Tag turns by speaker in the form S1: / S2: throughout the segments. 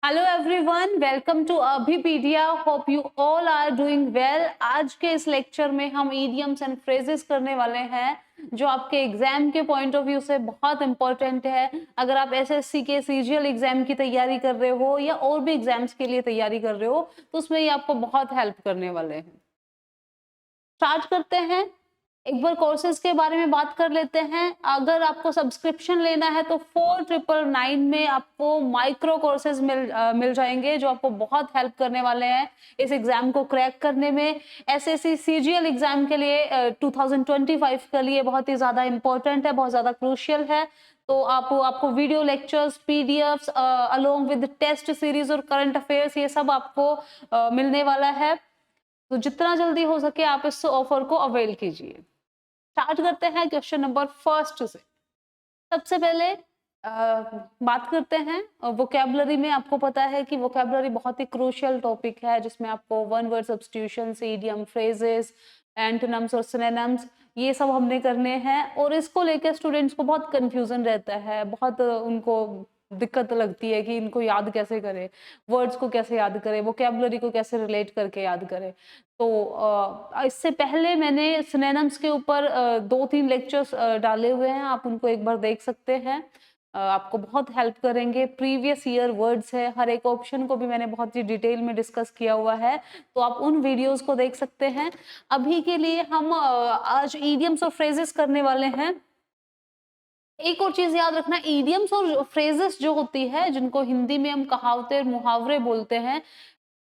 S1: Hello everyone, welcome to Abhipedia. Hope you all are doing well. आज के इस lecture में हम इडियम्स एंड फ्रेजेस करने वाले हैं जो आपके एग्जाम के पॉइंट ऑफ व्यू से बहुत इंपॉर्टेंट है। अगर आप एसएससी के सीजीएल एग्जाम की तैयारी कर रहे हो या और भी एग्जाम्स के लिए तैयारी कर रहे हो तो उसमें ये आपको बहुत हेल्प करने वाले हैं। स्टार्ट करते हैं। एक बार कोर्सेज के बारे में बात कर लेते हैं। अगर आपको सब्सक्रिप्शन लेना है तो 4999 में आपको माइक्रो कोर्सेज मिल जाएंगे जो आपको बहुत हेल्प करने वाले हैं इस एग्जाम को क्रैक करने में। एसएससी सीजीएल एग्जाम के लिए 2025 के लिए बहुत ही ज्यादा इंपॉर्टेंट है, बहुत ज्यादा क्रूशियल है। तो आपको video lectures, PDFs along with test series और करंट अफेयर्स ये सब आपको मिलने वाला है। तो जितना जल्दी हो सके आप इस ऑफर को अवेल कीजिए। स्टार्ट करते हैं क्वेश्चन नंबर फर्स्ट से। सबसे पहले बात करते हैं वोकैबुलरी में। आपको पता है कि वोकैबुलरी बहुत ही क्रूशियल टॉपिक है जिसमें आपको one word substitution, idiom, phrases, antonyms और सिनोनिम्स ये सब हमने करने हैं। और इसको लेकर स्टूडेंट्स को बहुत कंफ्यूजन रहता है, बहुत उनको दिक्कत लगती है कि इनको याद कैसे करें, वर्ड्स को कैसे याद करें, वोकैबुलरी को कैसे रिलेट करके याद करें। तो इससे पहले मैंने सिनोनिम्स के ऊपर 2-3 लेक्चर्स डाले हुए हैं, आप उनको एक बार देख सकते हैं। आपको बहुत हेल्प करेंगे। प्रीवियस ईयर वर्ड्स है, हर एक ऑप्शन को भी मैंने बहुत ही डिटेल में डिस्कस किया हुआ है, तो आप उन वीडियोस को देख सकते हैं। अभी के लिए हम आज इडियम्स और फ्रेजेस करने वाले हैं। एक और चीज याद रखना, इडियम्स और फ्रेजेस जो होती है जिनको हिंदी में हम कहावतें और मुहावरे बोलते हैं,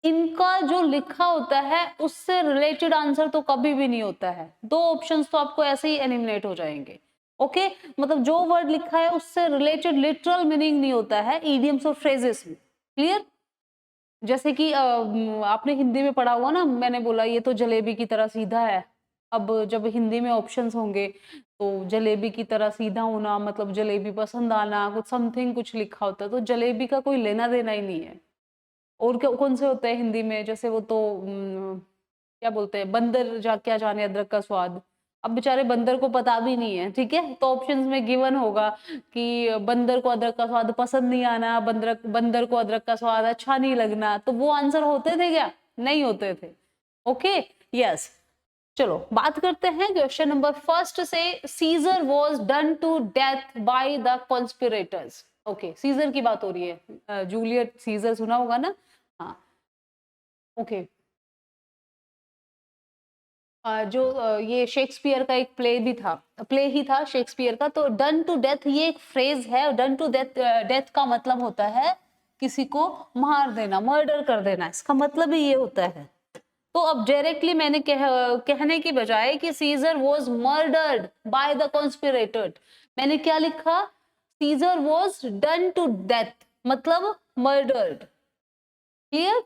S1: इनका जो लिखा होता है उससे रिलेटेड आंसर तो कभी भी नहीं होता है। 2 ऑप्शंस तो आपको ऐसे ही एलिमिनेट हो जाएंगे। ओके, मतलब जो वर्ड लिखा है उससे रिलेटेड लिटरल मीनिंग नहीं होता है इडियम्स और फ्रेजेस में। क्लियर? जैसे कि आपने हिंदी में पढ़ा हुआ ना, मैंने बोला ये तो जलेबी की तरह सीधा है। अब जब हिंदी में ऑप्शंस होंगे तो जलेबी की तरह सीधा होना मतलब जलेबी पसंद आना, कुछ समथिंग कुछ लिखा होता है तो जलेबी का कोई लेना देना ही नहीं है। और कौन से होते हैं हिंदी में, जैसे वो तो क्या बोलते हैं, बंदर जा क्या जाने अदरक का स्वाद। अब बेचारे बंदर को पता भी नहीं है, ठीक है, तो ऑप्शंस में गिवन होगा कि बंदर को अदरक का स्वाद पसंद नहीं आना, बंदर बंदर को अदरक का स्वाद अच्छा नहीं लगना, तो वो आंसर होते थे क्या? नहीं होते थे। Okay, yes. चलो बात करते हैं क्वेश्चन नंबर फर्स्ट से। Caesar was done to death by the conspirators. Okay, Caesar की बात हो रही है, जूलियट सीजर सुना होगा ना। हाँ, ओके। ये शेक्सपियर का एक प्ले भी था, प्ले ही था शेक्सपियर का। तो डन टू डेथ ये एक फ्रेज है। डन टू डेथ, डेथ का मतलब होता है किसी को मार देना, मर्डर कर देना, इसका मतलब ही ये होता है। तो अब डायरेक्टली मैंने कहने की बजाय कि Caesar was murdered by the conspirator, मैंने क्या लिखा? Caesar was done to death मतलब मर्डर्ड। क्लियर?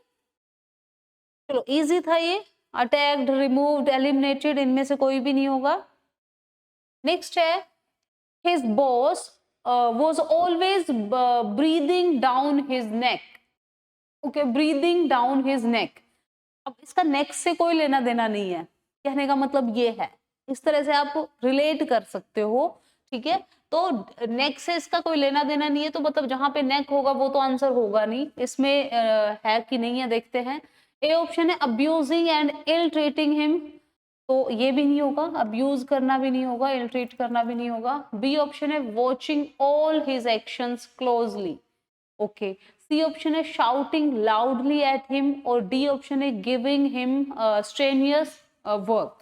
S1: चलो इजी था ये। अटैक्ड, रिमूव्ड, एलिमिनेटेड, इनमें से कोई भी नहीं होगा। नेक्स्ट है, his boss was always breathing down his neck. Okay, breathing down his नेक। अब इसका नेक से कोई लेना देना नहीं है, कहने का मतलब ये है। इस तरह से आप रिलेट कर सकते हो, ठीक है। तो नेक से इसका कोई लेना देना नहीं है, तो मतलब जहां पे नेक होगा वो तो आंसर होगा नहीं। इसमें है कि नहीं है, देखते हैं। ए ऑप्शन है abusing and ill treating him, तो ये भी नहीं होगा, अब्यूज करना भी नहीं होगा, इल ट्रीट करना भी नहीं होगा। बी ऑप्शन है watching all his actions closely. Okay, C option है शाउटिंग लाउडली एट हिम, और डी ऑप्शन है गिविंग हिम स्ट्रेनियस वर्क।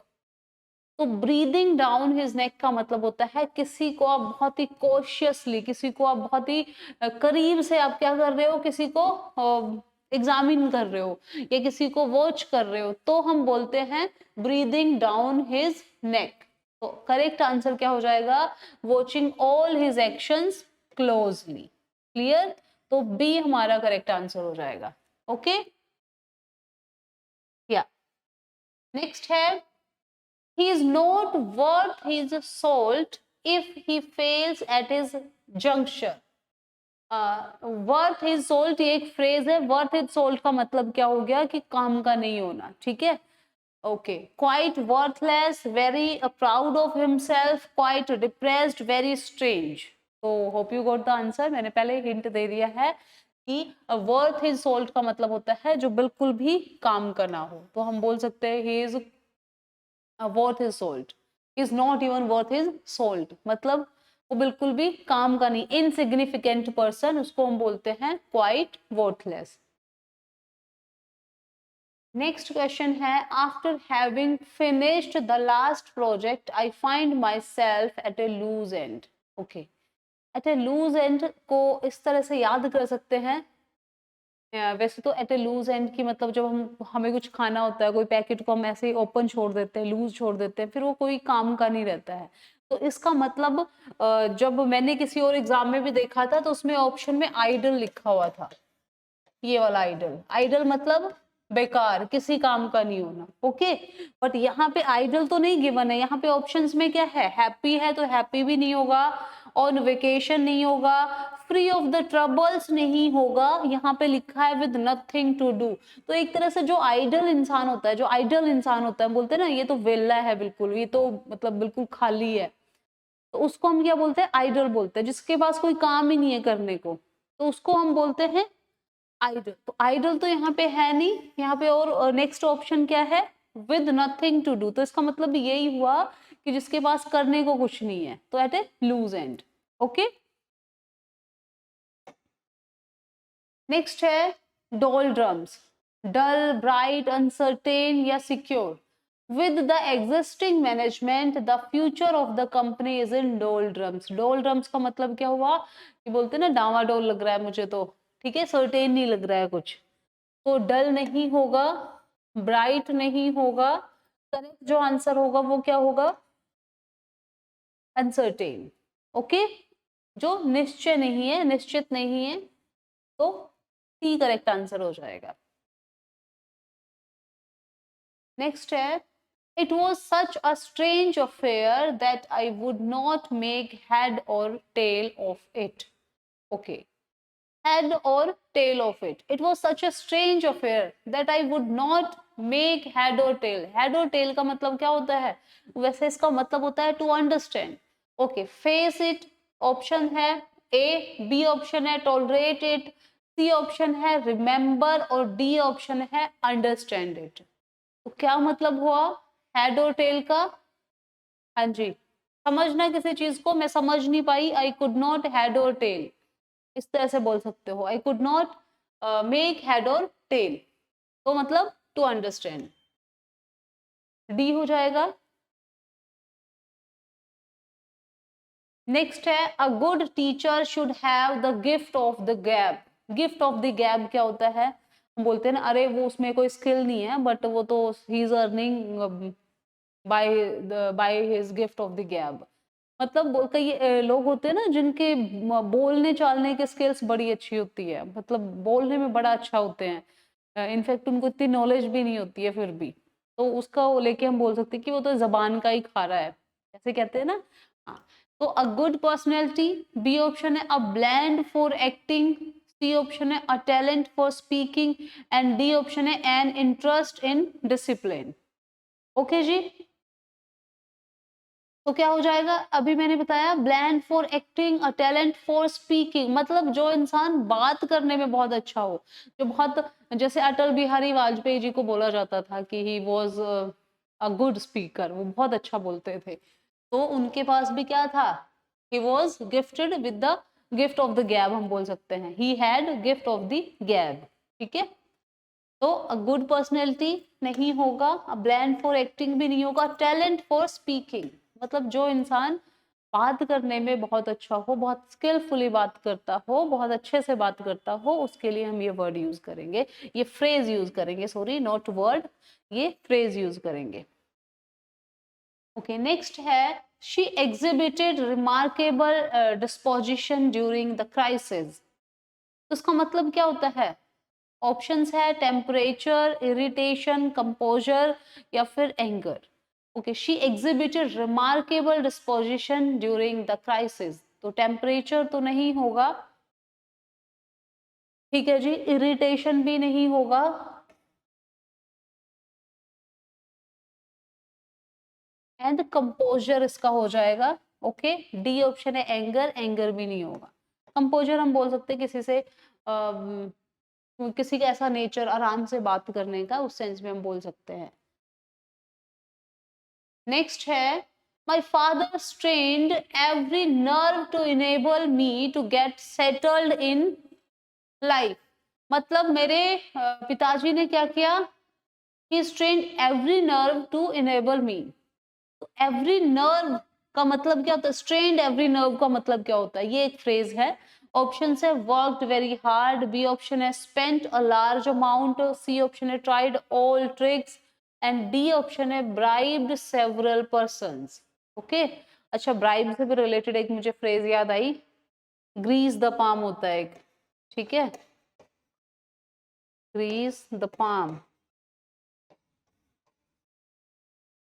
S1: तो ब्रीदिंग डाउन हिज नेक का मतलब होता है किसी को आप बहुत ही कॉशियसली, किसी को आप बहुत ही करीब से आप क्या कर रहे हो, किसी को एग्जामिन कर रहे हो या किसी को वॉच कर रहे हो, तो हम बोलते हैं ब्रीदिंग डाउन हिज नेक। तो करेक्ट आंसर क्या हो जाएगा? Watching all his actions closely. Clear? तो बी हमारा करेक्ट आंसर हो जाएगा। ओके, या नेक्स्ट है, he is not worth his salt if he fails at his juncture। Worth his salt ये एक फ्रेज है। वर्थ हिज सोल्ट का मतलब क्या हो गया कि काम का नहीं होना, ठीक है। Okay, quite worthless, very proud of himself, quite depressed, very strange. तो hope you got the answer, मैंने पहले हिंट दे दिया है। कि वर्थ हिज सोल्ट का मतलब होता है जो बिल्कुल भी काम का ना हो, तो हम बोल सकते हैं he is worth his salt, is not even worth his salt, मतलब वो बिल्कुल भी काम का नहीं, इनसिग्निफिकेंट पर्सन, उसको हम बोलते हैं क्वाइट वर्थलेस। नेक्स्ट क्वेश्चन है, after having finished the last project I find myself at a loose end. Okay, at a loose end को इस तरह से याद कर सकते हैं, वैसे तो एट ए लूज एंड की मतलब जब हम हमें कुछ खाना होता है, कोई पैकेट को हम ऐसे ही ओपन छोड़ देते हैं, लूज छोड़ देते हैं, फिर वो कोई काम का नहीं रहता है। तो इसका मतलब जब मैंने किसी और एग्जाम में भी देखा था तो उसमें ऑप्शन में आइडल लिखा हुआ था, ये वाला आइडल, आइडल मतलब बेकार, किसी काम का नहीं होना। ओके, बट यहाँ पे आइडल तो नहीं गिवन है, यहाँ पे ऑप्शंस में क्या है, हैप्पी है तो हैप्पी भी नहीं होगा, ऑन वेकेशन नहीं होगा, फ्री ऑफ द ट्रबल्स नहीं होगा, यहाँ पे लिखा है विद नथिंग टू डू। तो एक तरह से जो आइडल इंसान होता है, जो आइडल इंसान होता है, बोलते हैं ना ये तो वेला है बिल्कुल, ये तो मतलब बिल्कुल खाली है, तो उसको हम क्या बोलते हैं, आइडल बोलते हैं, जिसके पास कोई काम ही नहीं है करने को, तो उसको हम बोलते हैं आइडल। तो आइडल तो यहाँ पे है नहीं, यहाँ पे और नेक्स्ट ऑप्शन क्या है, विद नथिंग टू डू, तो इसका मतलब यही हुआ कि जिसके पास करने को कुछ नहीं है, तो at a loose end. Okay, next है doldrums, dull, bright, uncertain या secure. With the existing management the future of the company is in doldrums. डोल ड्रम्स का मतलब क्या हुआ कि बोलते हैं ना डावाडोल लग रहा है मुझे तो, ठीक है, सर्टेन नहीं लग रहा है कुछ, तो डल नहीं होगा, ब्राइट नहीं होगा, करेक्ट जो आंसर होगा वो क्या होगा, अनसर्टेन। ओके, जो निश्चय नहीं है, निश्चित नहीं है, तो सी करेक्ट आंसर हो जाएगा। नेक्स्ट है, it was such a strange affair that I would not make head और tail of it. Okay, head or tail of it. It was such a strange affair that I would not make head or tail. Head or tail का मतलब क्या होता है, वैसे इसका मतलब होता है to understand. Okay, face it option है, A, B ऑप्शन है tolerate it, C ऑप्शन है remember और D ऑप्शन है understand it. तो क्या मतलब हुआ head और tail का, हाँ जी, समझना किसी चीज को, मैं समझ नहीं पाई, I could not head or tail, इस तरह से बोल सकते हो, I could not make head और टेल, तो मतलब टू अंडरस्टैंड, डी हो जाएगा। नेक्स्ट है, a good teacher should have the gift of the gap. Gift of the gap क्या होता है, हम बोलते हैं ना अरे वो उसमें कोई स्किल नहीं है बट वो तो he is earning by his gift of the gap, मतलब कई लोग होते हैं ना जिनके बोलने चालने के स्किल्स बड़ी अच्छी होती है, मतलब बोलने में बड़ा अच्छा होते हैं, इनफैक्ट उनको इतनी नॉलेज भी नहीं होती है फिर भी, तो उसका वो लेके हम बोल सकते हैं कि वो तो जबान का ही खा रहा है, ऐसे कहते हैं ना। हाँ, तो a good personality, B option है, a bland for acting, C option है, a talent for speaking and D option है, an interest in discipline. Okay जी, तो क्या हो जाएगा, अभी मैंने बताया bland for acting, a talent for speaking, मतलब जो इंसान बात करने में बहुत अच्छा हो, जो बहुत, जैसे अटल बिहारी वाजपेयी जी को बोला जाता था कि he was a good speaker, वो बहुत अच्छा बोलते थे, तो उनके पास भी क्या था, he was gifted with the gift of the गैब, हम बोल सकते हैं he had gift of the गैब। ठीक है, तो अ गुड पर्सनैलिटी नहीं होगा, अ ब्लैंड फॉर एक्टिंग भी नहीं होगा, टैलेंट फॉर स्पीकिंग, मतलब जो इंसान बात करने में बहुत अच्छा हो, बहुत स्किलफुली बात करता हो, बहुत अच्छे से बात करता हो, उसके लिए हम ये वर्ड यूज करेंगे, ये फ्रेज यूज करेंगे, सॉरी नॉट वर्ड, ये फ्रेज यूज करेंगे। ओके, नेक्स्ट है, she exhibited remarkable disposition during the crisis, तो उसका मतलब क्या होता है, ऑप्शंस है टेम्परेचर, इरिटेशन, कंपोजर या फिर anger. Okay, she exhibited remarkable disposition during the crisis, तो टेम्परेचर तो नहीं होगा, ठीक है जी, इरिटेशन भी नहीं होगा, एंड कंपोजर इसका हो जाएगा। ओके, डी ऑप्शन है एंगर, एंगर भी नहीं होगा। कंपोजर हम बोल सकते हैं किसी से किसी का ऐसा नेचर आराम से बात करने का, उस सेंस में हम बोल सकते हैं। नेक्स्ट है my father strained every nerve to enable me to get settled in life. मतलब मेरे पिताजी ने क्या किया, he strained every nerve to enable me. तो एवरी नर्व का मतलब क्या होता है, स्ट्रेन्ड एवरी नर्व का मतलब क्या होता है, ये एक फ्रेज है। ऑप्शन है worked very hard, B option है spent a large amount, C option है tried all tricks and D option है ब्राइब्ड सेवरल पर्सन्स। ओके, अच्छा ब्राइब से भी रिलेटेड एक मुझे फ्रेज याद आई, ग्रीस द पाम होता है एक, ठीक है, ग्रीस द पाम,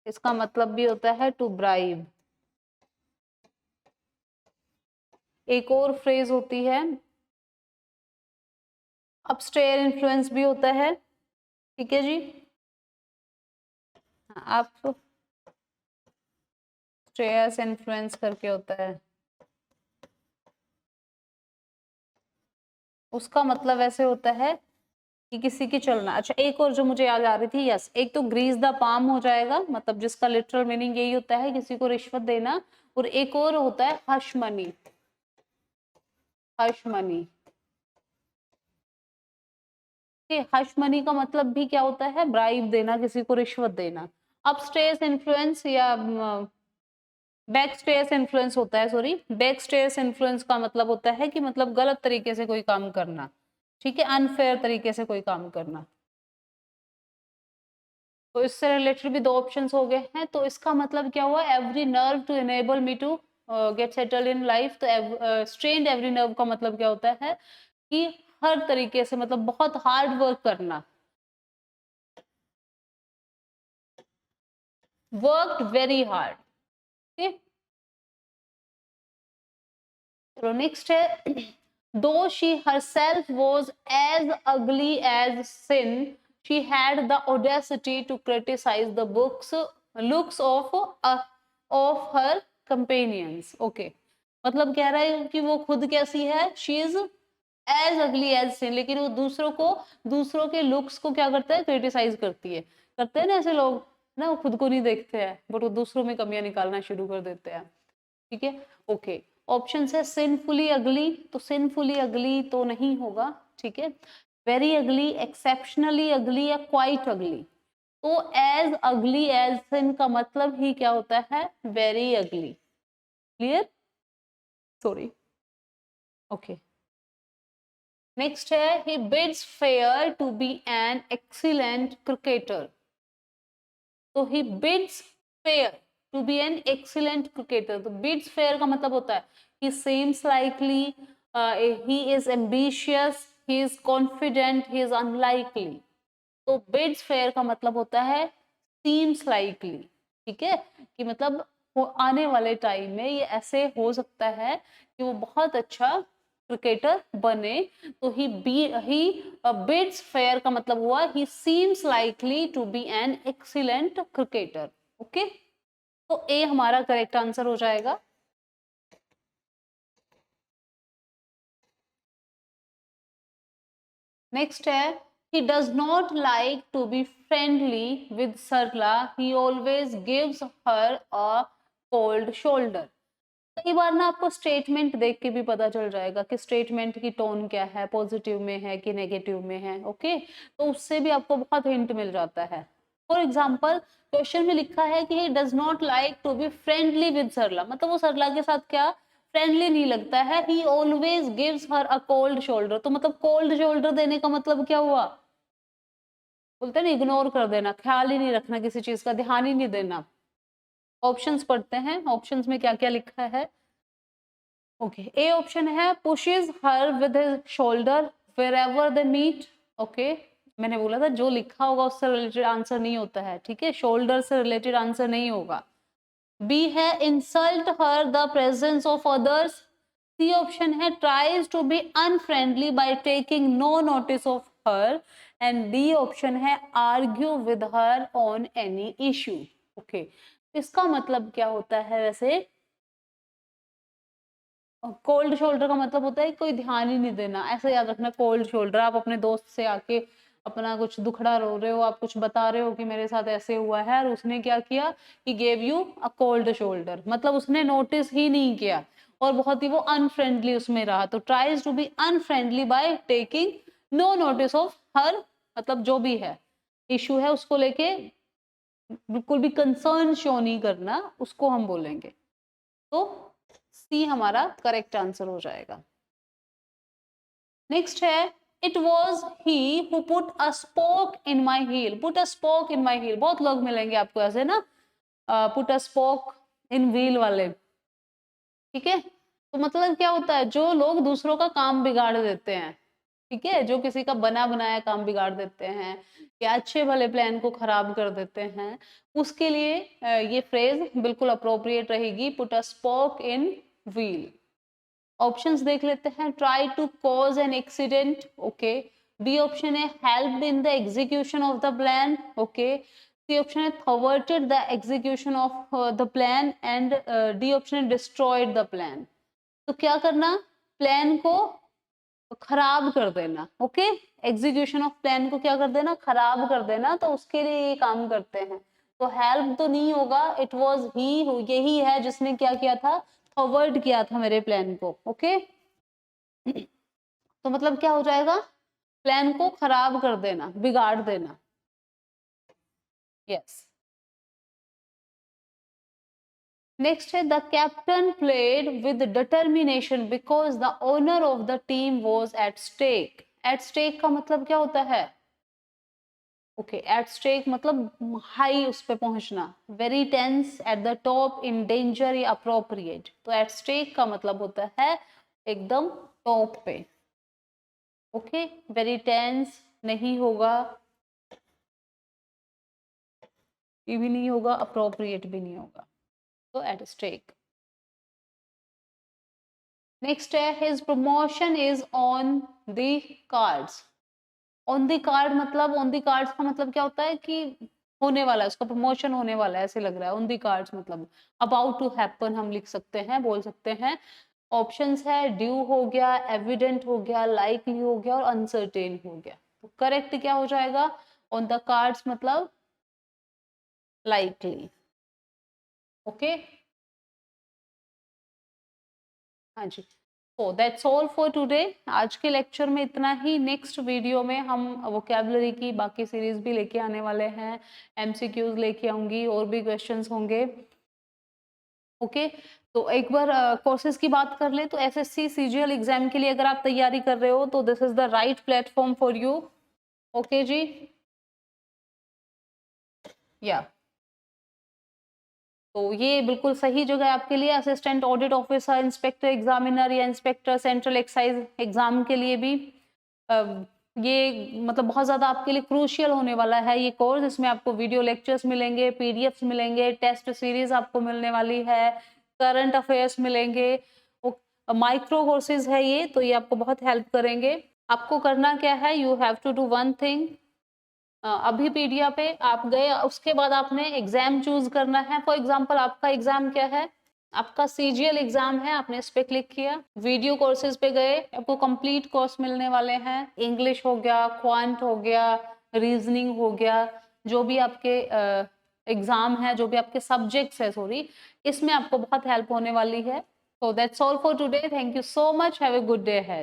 S1: इसका मतलब भी होता है टू ब्राइब। एक और फ्रेज होती है अपस्टेयर इन्फ्लुएंस भी होता है, ठीक है जी। आप स्ट्रेयस इन्फ्लुएंस करके होता है, उसका मतलब ऐसे होता है कि किसी की चलना। अच्छा एक और जो मुझे याद आ रही थी, यस, एक तो ग्रीस द पाम हो जाएगा, मतलब जिसका लिटरल मीनिंग यही होता है किसी को रिश्वत देना, और एक और होता है hush money, hush money. Hush money का मतलब भी क्या होता है, ब्राइब देना, किसी को रिश्वत देना। अपस्टेयर्स इन्फ्लुएंस या बैक स्टेयर्स इन्फ्लुएंस होता है, सॉरी, बैक स्टेयर्स इन्फ्लुएंस का मतलब होता है कि मतलब गलत तरीके से कोई काम करना, ठीक है, अनफेयर तरीके से कोई काम करना। तो इससे रिलेटेड भी दो ऑप्शंस हो गए हैं। तो इसका मतलब क्या हुआ, every nerve to enable me to get settle in life. तो स्ट्रेन्ड एवरी नर्व का मतलब क्या होता है कि हर तरीके से, मतलब बहुत हार्ड वर्क करना, वर्कड वेरी हार्ड। ठीक, तो नेक्स्ट है दो she herself was as ugly as sin, she had the audacity to criticize the books looks of her companions। okay, मतलब कह रहा है कि वो खुद कैसी है, शी इज एज अगली एज सिन, लेकिन वो दूसरों के लुक्स को क्या करता है, क्रिटिसाइज करती है। करते हैं ना ऐसे लोग ना, वो खुद को नहीं देखते हैं बट वो दूसरों में कमियां निकालना शुरू कर देते हैं, ठीक है। ओके, ऑप्शन है सिनफुली अगली, तो सिनफुली अगली तो नहीं होगा, ठीक है। वेरी अगली, एक्सेप्शनली अगली या क्वाइट अगली। तो एज अगली एज सिन का मतलब ही क्या होता है, very ugly. Clear, sorry, okay. Next है he bids fair to be an excellent cricketer. तो he bids fair to be an excellent cricketer. तो बिड्स फेयर का मतलब होता है he seems likely, he is ambitious, he is confident, he is unlikely। तो bids fair का मतलब होता है seems likely, ठीक है, कि मतलब आने वाले टाइम में ये ऐसे हो सकता है कि वो बहुत अच्छा क्रिकेटर बने। तो ही बिड्स फेयर का मतलब हुआ he seems likely to be an excellent cricketer. Okay, तो ए हमारा करेक्ट आंसर हो जाएगा। नेक्स्ट है he does not like to be friendly with Sarla, he always gives her a cold shoulder। कई बार ना आपको स्टेटमेंट देख के भी पता चल जाएगा कि स्टेटमेंट की टोन क्या है, पॉजिटिव में है कि नेगेटिव में है। ओके, तो उससे भी आपको बहुत हिंट मिल जाता है। फॉर एग्जाम्पल क्वेश्चन में लिखा है कि he does not like to be friendly with Sarla, मतलब वो सरला के साथ क्या फ्रेंडली नहीं लगता है। ही always gives her a cold shoulder, तो मतलब कोल्ड शोल्डर देने का मतलब क्या हुआ, बोलते हैं ना इग्नोर कर देना, ख्याल ही नहीं रखना, किसी चीज का ध्यान ही नहीं देना। ऑप्शंस पढ़ते हैं, ऑप्शंस में क्या क्या लिखा है। ओके, ए ऑप्शन है pushes her with his shoulder wherever they meet. Okay, मैंने बोला था जो लिखा होगा उससे रिलेटेड आंसर नहीं होता है, ठीक है, शोल्डर से रिलेटेड आंसर नहीं होगा। बी है insult her the presence of others. C option है tries to be unfriendly by taking no notice of her and D option है argue with her on any issue. Okay, इसका मतलब क्या होता है वैसे, कोल्ड शोल्डर का मतलब होता है कोई ध्यान ही नहीं देना, ऐसा याद रखना। कोल्ड शोल्डर, आप अपने दोस्त से आके अपना कुछ दुखड़ा रो रहे हो, आप कुछ बता रहे हो कि मेरे साथ ऐसे हुआ है, और उसने क्या किया, he gave you a cold shoulder, मतलब उसने नोटिस ही नहीं किया और बहुत ही वो अनफ्रेंडली उसमें रहा। तो tries to be unfriendly by taking no notice of her, मतलब जो भी है इशू है उसको लेके बिल्कुल भी कंसर्न शो नहीं करना, उसको हम बोलेंगे। तो सी हमारा करेक्ट आंसर हो जाएगा। नेक्स्ट है, it was he who put a spoke in my heel. Put a spoke in my heel, बहुत लोग मिलेंगे आपको ऐसे ना, put a spoke in wheel वाले, ठीक है। तो मतलब क्या होता है, जो लोग दूसरों का काम बिगाड़ देते हैं, ठीक है, जो किसी का बना बनाया काम बिगाड़ देते हैं या अच्छे भले प्लान को खराब कर देते हैं, उसके लिए ये फ्रेज बिल्कुल अप्रोप्रिएट रहेगी, put a spoke in wheel. Options देख लेते हैं, try to cause an accident, okay. B option है helped in the execution of the plan, okay. C option है thwarted the execution of the plan, and D option है destroyed the plan. तो क्या करना, plan को खराब कर देना, ओके। एग्जीक्यूशन ऑफ प्लान को क्या कर देना, खराब कर देना, तो उसके लिए ये काम करते हैं। तो हेल्प तो नहीं होगा, इट वाज ही, यही है जिसने क्या किया था, फॉरवर्ड किया था मेरे प्लान को, ओके। तो मतलब क्या हो जाएगा, प्लान को खराब कर देना, बिगाड़ देना, यस। नेक्स्ट है, the captain played with determination because the owner of the team was at stake. At stake का मतलब क्या होता है, ओके, एट स्टेक मतलब हाई उस पे पहुंचना, very tense, at the top, in danger या अप्रोप्रिएट। तो एट स्टेक का मतलब होता है एकदम टॉप पे, ओके। वेरी टेंस नहीं होगा, ये भी नहीं होगा, अप्रोप्रिएट भी नहीं होगा, तो एट स्टेक। नेक्स्ट है, his promotion is on the cards. On the card मतलब, ऑन द कार्ड्स का मतलब क्या होता है कि होने वाला है, उसका प्रमोशन होने वाला है, ऐसे लग रहा है। ऑन द कार्ड्स मतलब अबाउट टू हैपन हम लिख सकते हैं, बोल सकते हैं। ऑप्शंस है, ड्यू हो गया, एविडेंट हो गया, लाइकली हो गया और अनसर्टेन हो गया। तो करेक्ट क्या हो जाएगा, ऑन द कार्ड्स मतलब लाइकली, ओके। हाँ जी, तो दैट्स ऑल फॉर टुडे। आज के लेक्चर में इतना ही। नेक्स्ट वीडियो में हम वोकैबुलरी की बाकी सीरीज भी लेके आने वाले हैं, एमसीक्यूज लेके आऊंगी, और भी क्वेश्चंस होंगे, ओके। तो एक बार कोर्सेज की बात कर ले, तो एसएससी सीजीएल एग्जाम के लिए अगर आप तैयारी कर रहे हो तो this is the right platform for you, okay जी, या तो ये बिल्कुल सही जगह है आपके लिए। Assistant audit officer, inspector examiner या इंस्पेक्टर सेंट्रल एक्साइज एग्जाम के लिए भी ये मतलब बहुत ज़्यादा आपके लिए क्रूशियल होने वाला है ये कोर्स। इसमें आपको वीडियो लेक्चर्स मिलेंगे, पीडीएफ्स मिलेंगे, टेस्ट सीरीज आपको मिलने वाली है, करंट अफेयर्स मिलेंगे, माइक्रो कोर्सेज है ये, तो ये आपको बहुत हेल्प करेंगे। आपको करना क्या है, you have to do one thing, अभी पीडिया पे आप गए, उसके बाद आपने एग्जाम चूज करना है। फॉर एग्जांपल आपका एग्जाम क्या है, आपका सीजीएल एग्जाम है, आपने इस पे क्लिक किया, वीडियो कोर्सेज पे गए, आपको कंप्लीट कोर्स मिलने वाले हैं। इंग्लिश हो गया, क्वांट हो गया, रीजनिंग हो गया, जो भी आपके एग्जाम है, जो भी आपके सब्जेक्ट्स है, सॉरी, इसमें आपको बहुत हेल्प होने वाली है। So that's all for today. Thank you so much. Have a good day ahead.